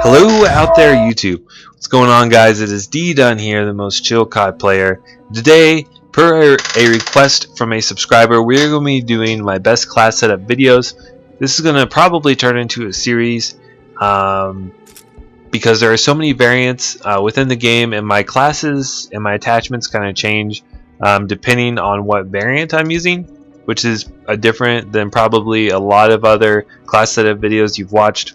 Hello out there, YouTube. What's going on, guys? It is D Dunn here, the most chill COD player. Today, per a request from a subscriber, we're going to be doing my best class setup videos. This is going to probably turn into a series because there are so many variants within the game, and my classes and my attachments kind of change depending on what variant I'm using, which is different than probably a lot of other class setup videos you've watched.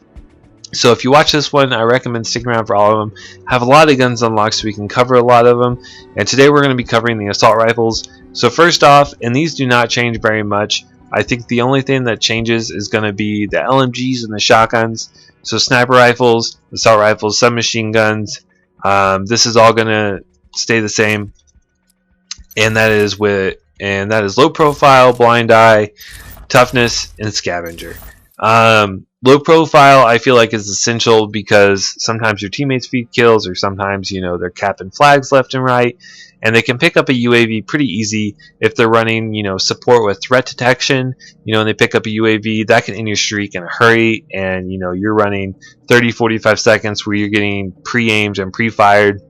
So if you watch this one, I recommend sticking around for all of them. I have a lot of guns unlocked so we can cover a lot of them. And today we're going to be covering the assault rifles. So first off, and these do not change very much, I think the only thing that changes is going to be the LMGs and the shotguns. So sniper rifles, assault rifles, submachine guns, this is all going to stay the same. And that is low profile, blind eye, toughness, and scavenger. Low profile I feel like is essential because sometimes your teammates feed kills, or sometimes they're capping flags left and right, and they can pick up a UAV pretty easy if they're running support with threat detection, and they pick up a UAV that can end your streak in a hurry, and you're running 30-45 seconds where you're getting pre-aimed and pre-fired.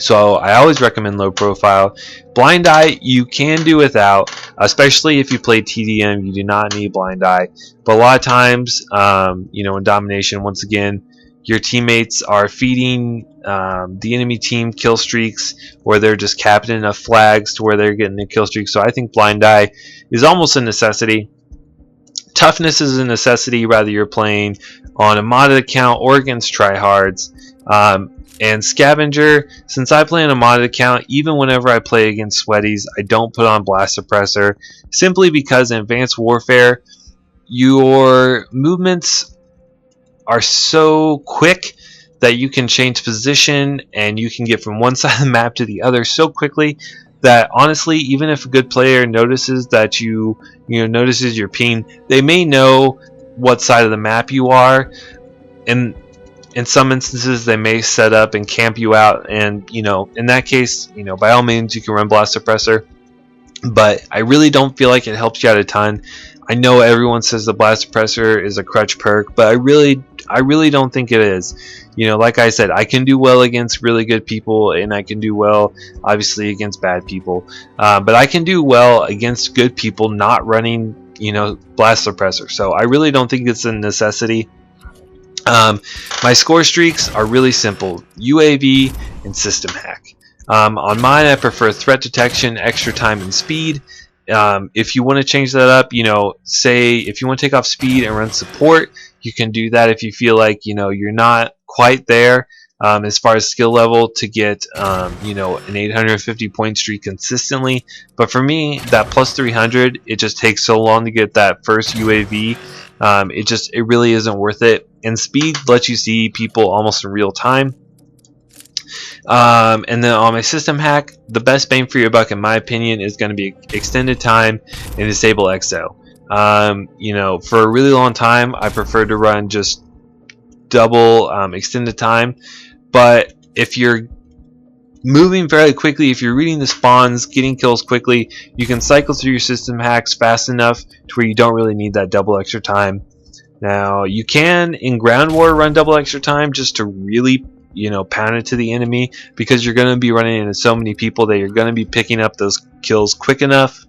So I always recommend low profile. Blind eye you can do without, especially if you play TDM. You do not need blind eye, but a lot of times in domination, once again, your teammates are feeding the enemy team kill streaks, or they're just capping enough flags to where they're getting a kill streak. So I think blind eye is almost a necessity. Toughness is a necessity whether you're playing on a modded account or against tryhards. And scavenger, since I play on a modded account, even whenever I play against sweaties, I don't put on blast suppressor, simply because in advanced warfare your movements are so quick that you can change position and you can get from one side of the map to the other so quickly that honestly, even if a good player notices that notices your ping, they may know what side of the map you are, and in some instances they may set up and camp you out, and in that case, by all means you can run blast suppressor, but I really don't feel like it helps you out a ton. I know everyone says the blast suppressor is a crutch perk, but I really don't think it is. Like I said, I can do well against really good people, and I can do well obviously against bad people, but I can do well against good people not running blast suppressor. So I really don't think it's a necessity. My score streaks are really simple: UAV and system hack. On mine I prefer threat detection, extra time, and speed. If you want to change that up, say if you want to take off speed and run support, you can do that if you feel like you're not quite there as far as skill level to get an 850 point streak consistently. But for me, that plus 300, it just takes so long to get that first UAV. It really isn't worth it. And speed lets you see people almost in real time. And then on my system hack, the best bang for your buck in my opinion is going to be extended time and disable XO. For a really long time I prefer to run just double extended time, but if you're moving fairly quickly, if you're reading the spawns, getting kills quickly, you can cycle through your system hacks fast enough to where you don't really need that double extra time. Now you can in ground war run double extra time just to really pound it to the enemy, because you're going to be running into so many people that you're going to be picking up those kills quick enough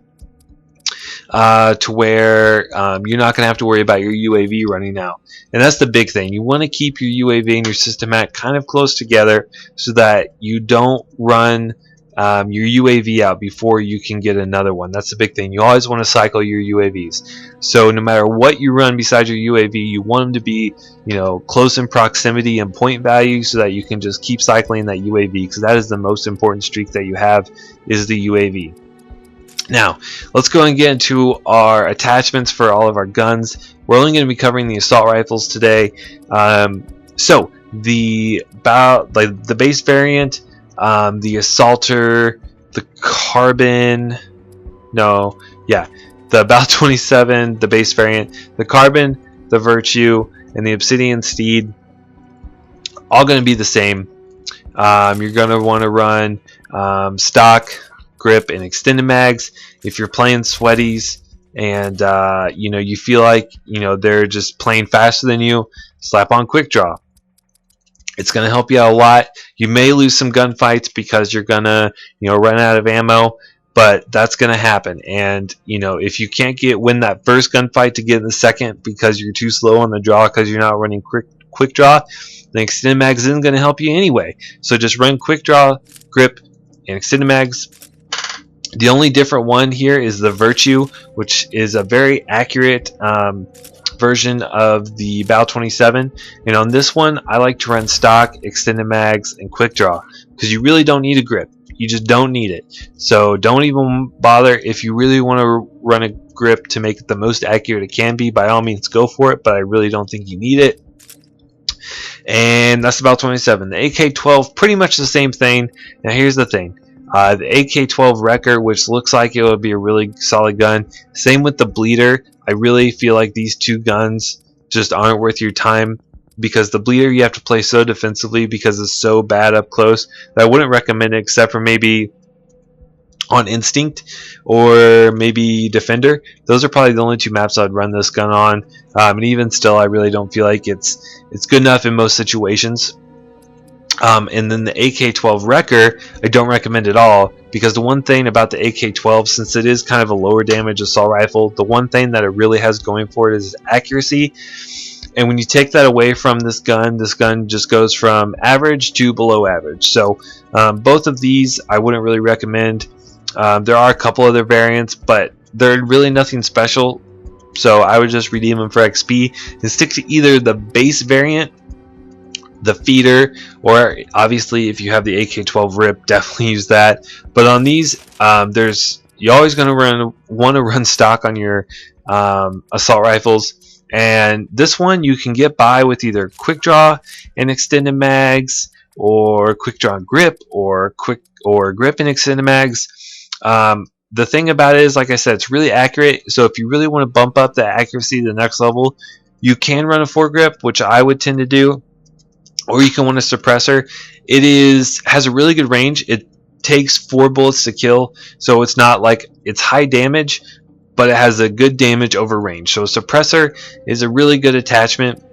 to where you're not going to have to worry about your UAV running out. And that's the big thing. You want to keep your UAV and your system hack kind of close together so that you don't run your UAV out before you can get another one. That's the big thing. You always want to cycle your UAVs. So no matter what you run besides your UAV, you want them to be close in proximity and point value, so that you can just keep cycling that UAV, because that is the most important streak that you have, is the UAV. Now let's go and get into our attachments for all of our guns. We're only going to be covering the assault rifles today. So the base variant, the assaulter, the carbon, the About 27, the base variant, the carbon, the virtue, and the obsidian steed, all going to be the same. You're going to want to run stock grip, and extended mags. If you're playing sweaties and you know, you feel like, you know, they're just playing faster than you, slap on quick draw. It's going to help you out a lot. You may lose some gunfights because you're going to, you know, run out of ammo, but that's going to happen. And, you know, if you can't win that first gunfight to get in the second because you're too slow on the draw because you're not running quick draw, then extended mags isn't going to help you anyway. So just run quick draw, grip, and extended mags. The only different one here is the Virtue, which is a very accurate version of the Bal 27, and on this one I like to run stock, extended mags, and quick draw because you really don't need a grip. You just don't need it. So don't even bother. If you really want to run a grip to make it the most accurate it can be, by all means go for it, but I really don't think you need it. And that's the Bal 27. The AK-12, pretty much the same thing. Now here's the thing. The AK-12 Wrecker, which looks like it would be a really solid gun. Same with the Bleeder. I really feel like these two guns just aren't worth your time, because the Bleeder you have to play so defensively because it's so bad up close that I wouldn't recommend it except for maybe on Instinct or maybe Defender. Those are probably the only two maps I'd run this gun on, and even still I really don't feel like it's good enough in most situations. And then the AK-12 Wrecker I don't recommend at all, because the one thing about the AK-12, since it is kind of a lower damage assault rifle, the one thing that it really has going for it is accuracy. And when you take that away from this gun just goes from average to below average. So both of these I wouldn't really recommend. There are a couple other variants, but they're really nothing special, so I would just redeem them for XP and stick to either the base variant, the feeder, or obviously if you have the AK-12 RIP, definitely use that. But on these, you're always going to want to run stock on your assault rifles, and this one you can get by with either quick draw and extended mags, or quick draw and grip, or grip and extended mags. The thing about it is, like I said, it's really accurate, so if you really want to bump up the accuracy to the next level, you can run a foregrip, which I would tend to do, or you can run a suppressor. It has a really good range. It takes 4 bullets to kill, so it's not like it's high damage, but it has a good damage over range. So a suppressor is a really good attachment.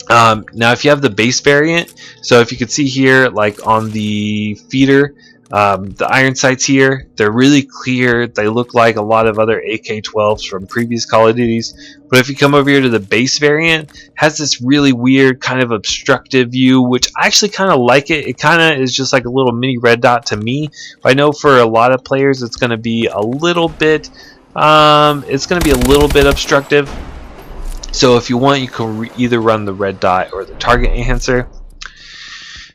Now if you have the base variant, so if you could see here, like on the feeder, the iron sights here, they're really clear. They look like a lot of other AK-12s from previous Call of Duties. But if you come over here to the base variant, it has this really weird kind of obstructive view, which I actually kind of like it. It kind of is just like a little mini red dot to me. I know for a lot of players it's going to be a little bit obstructive. So if you want, you can either run the red dot or the target enhancer.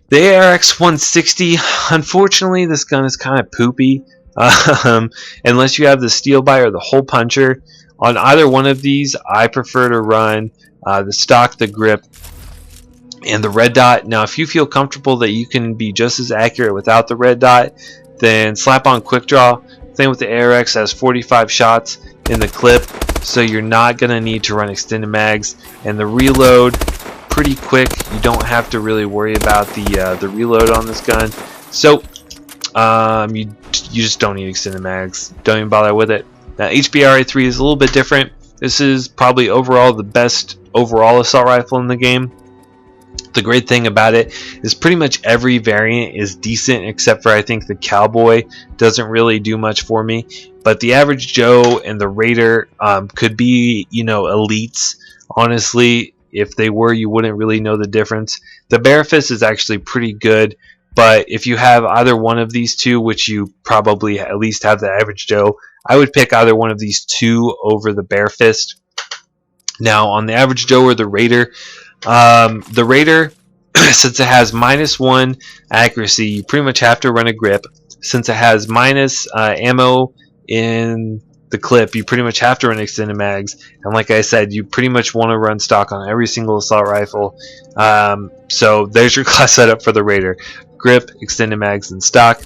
The ARX-160, unfortunately, this gun is kind of poopy, unless you have the steel buy or the hole puncher. On either one of these, I prefer to run the stock, the grip, and the red dot. Now, if you feel comfortable that you can be just as accurate without the red dot, then slap on quick draw. Same with the ARX, has 45 shots in the clip, so you're not going to need to run extended mags, and the reload pretty quick. You don't have to really worry about the reload on this gun. So you just don't need extended mags. Don't even bother with it. Now HBRA-3 is a little bit different. This is probably overall the best overall assault rifle in the game. The great thing about it is pretty much every variant is decent, except for I think the Cowboy doesn't really do much for me. But the Average Joe and the Raider could be, you know, elites. Honestly, if they were, you wouldn't really know the difference. The Bare Fist is actually pretty good, but if you have either one of these two, which you probably at least have the Average Joe, I would pick either one of these two over the Bare Fist. Now on the Average Joe or the Raider, since it has -1 accuracy, you pretty much have to run a grip. Since it has minus ammo in the clip, you pretty much have to run extended mags, and like I said, you pretty much want to run stock on every single assault rifle. So there's your class setup for the Raider: grip, extended mags, and stock.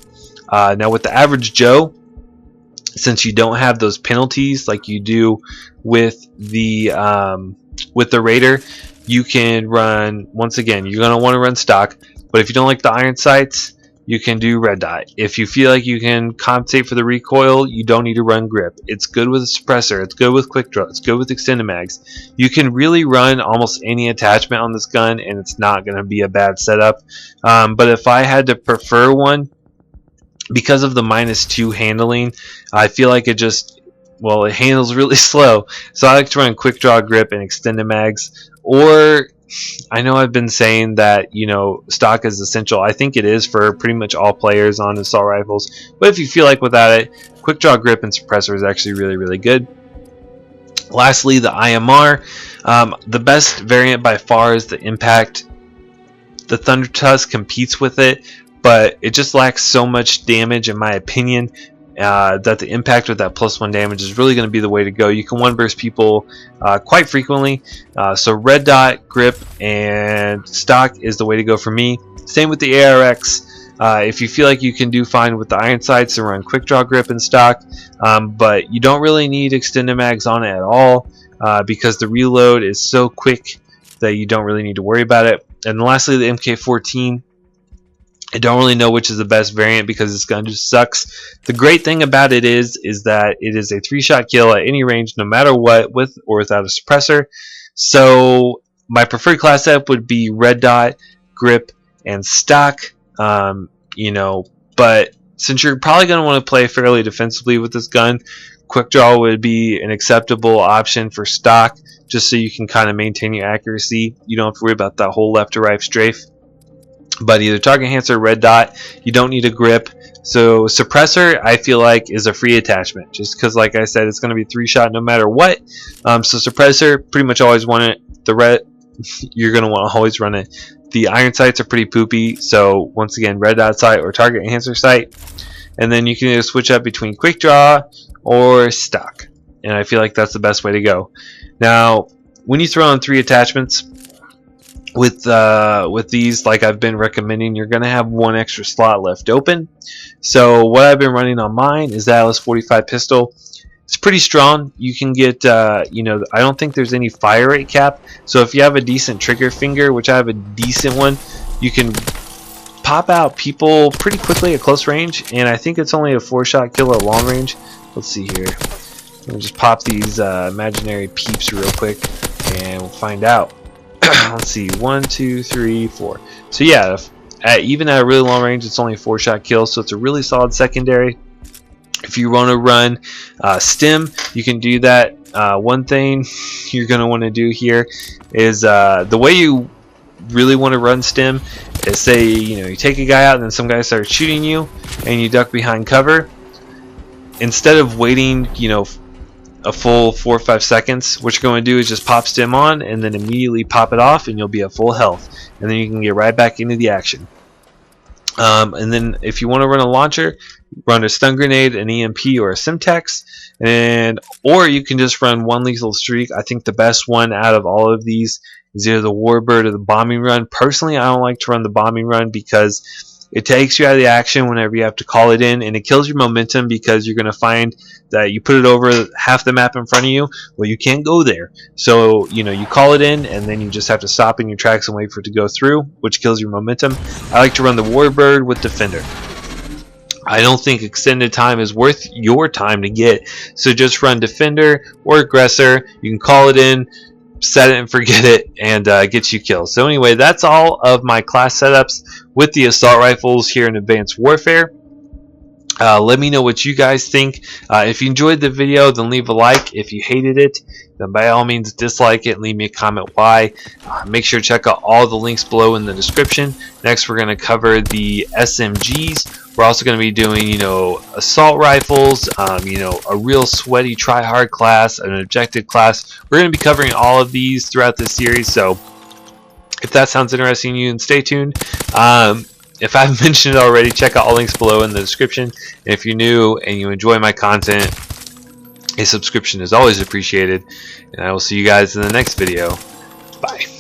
Now with the Average Joe, since you don't have those penalties like you do with the Raider, you can run, once again, you're going to want to run stock, but if you don't like the iron sights, you can do red dot. If you feel like you can compensate for the recoil, you don't need to run grip. It's good with a suppressor, it's good with quick draw, it's good with extended mags. You can really run almost any attachment on this gun and it's not going to be a bad setup. But if I had to prefer one, because of the -2 handling, I feel like it handles really slow. So I like to run quick draw, grip, and extended mags. Or I know I've been saying that, you know, stock is essential. I think it is for pretty much all players on assault rifles. But if you feel like without it, quick draw, grip, and suppressor is actually really, really good. Lastly, the IMR. The best variant by far is the Impact. The Thunder Tusk competes with it, but it just lacks so much damage, in my opinion, that the Impact with that +1 damage is really going to be the way to go. You can one burst people quite frequently, so red dot, grip, and stock is the way to go for me. Same with the ARX. If you feel like you can do fine with the iron sights and run quick draw, grip, and stock, but you don't really need extended mags on it at all, because the reload is so quick that you don't really need to worry about it. And lastly, the MK14. I don't really know which is the best variant because this gun just sucks. The great thing about it is that it is a 3-shot kill at any range, no matter what, with or without a suppressor. So my preferred class setup would be red dot, grip, and stock. You know, but since you're probably going to want to play fairly defensively with this gun, quick draw would be an acceptable option for stock, just so you can kind of maintain your accuracy. You don't have to worry about that whole left to right strafe. But either target enhancer or red dot, you don't need a grip. So suppressor, I feel like, is a free attachment, just because, like I said, it's going to be 3-shot no matter what. So suppressor, pretty much always want it. The red, you're going to want to always run it. The iron sights are pretty poopy, so once again, red dot sight or target enhancer sight. And then you can either switch up between quick draw or stock, and I feel like that's the best way to go. Now, when you throw on 3 attachments with these, like I've been recommending, you're gonna have 1 extra slot left open. So what I've been running on mine is the Atlas 45 pistol. It's pretty strong. You can get, you know, I don't think there's any fire rate cap. So if you have a decent trigger finger, which I have a decent one, you can pop out people pretty quickly at close range. And I think it's only a 4-shot kill at long range. Let's see here. Let me just pop these imaginary peeps real quick, and we'll find out. Let's see, 1, 2, 3, 4. So yeah, even at a really long range, it's only a 4-shot kill, so it's a really solid secondary. If you want to run stim, you can do that. One thing you're going to want to do here is the way you really want to run stim is, say, you know, you take a guy out and then some guy starts shooting you and you duck behind cover. Instead of waiting, you know, a full 4 or 5 seconds, what you're going to do is just pop stim on and then immediately pop it off, and you'll be at full health, and then you can get right back into the action. And then if you want to run a launcher, run a stun grenade, an EMP, or a Simtex, or you can just run 1 lethal streak. I think the best one out of all of these is either the Warbird or the bombing run. Personally, I don't like to run the bombing run because it takes you out of the action whenever you have to call it in, and it kills your momentum because you're going to find that you put it over half the map in front of you. Well, you can't go there. So, you know, you call it in, and then you just have to stop in your tracks and wait for it to go through, which kills your momentum. I like to run the Warbird with Defender. I don't think extended time is worth your time to get, so just run Defender or Aggressor. You can call it in, set it and forget it, and get you kills. So anyway, that's all of my class setups with the assault rifles here in Advanced Warfare. Let me know what you guys think. If you enjoyed the video, then leave a like. If you hated it, then by all means dislike it and leave me a comment why. Make sure to check out all the links below in the description. Next, we're going to cover the SMGs. We're also going to be doing, you know, assault rifles, you know, a real sweaty try-hard class, an objective class. We're going to be covering all of these throughout this series, so if that sounds interesting to you, then stay tuned. If I haven't mentioned it already, check out all links below in the description. And if you're new and you enjoy my content, a subscription is always appreciated. And I will see you guys in the next video. Bye.